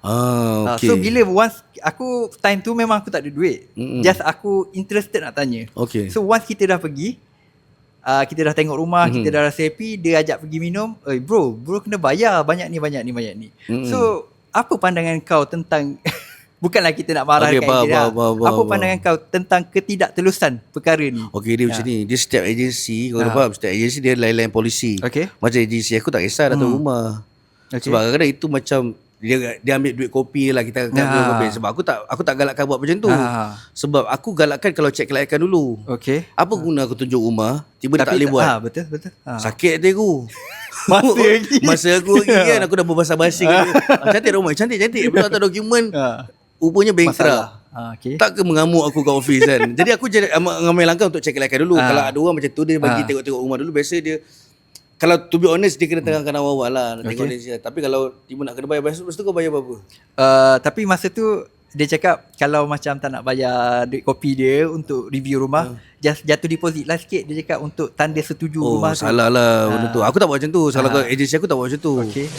So Okay. bila once aku time tu memang aku tak ada duit. Just aku interested nak tanya. Okay. So once kita dah pergi, kita dah tengok rumah, kita dah rasa happy, dia ajak pergi minum. Bro kena bayar banyak ni. So apa pandangan kau tentang bukanlah kita nak marahkan dia. Apa pandangan kau tentang ketidaktelusan perkara ni? Okay, dia macam ni. Dia setiap agensi, kau faham, setiap agensi dia lain-lain polisi. Okay. Macam agensi aku tak kisah datang rumah. Okay. Sebab kadang-kadang itu macam dia ambil duit kopi lah, kita ambil kopi. Sebab aku tak galakkan buat macam tu. Sebab aku galakkan kalau cek kelayakan dulu. Okay. Apa guna aku tunjuk rumah tiba dia tak boleh buat? Betul. Sakit hati aku. Masa aku lagi kan aku dah berbahasa-bahasa cantik rumah, cantik. Betul tak dokumen. Rupanya bankrupt. Okay. Tak ke mengamuk aku kat office kan. Jadi aku mengambil langkah untuk cek kelayakan dulu. Kalau ada orang macam tu, dia bagi tengok-tengok rumah dulu. Biasa dia, kalau to be honest, dia kena tengahkan awal-awal lah, nak tengok dia. Tapi kalau tiba nak kena bayar, lepas tu kau bayar berapa? Tapi masa tu dia cakap kalau macam tak nak bayar duit kopi dia untuk review rumah, just jatuh deposit lah sikit. Dia cakap untuk tanda setuju rumah tu. Salah lah benda tu. Aku tak buat macam tu. Salah kau agensi aku tak buat macam tu. Okay.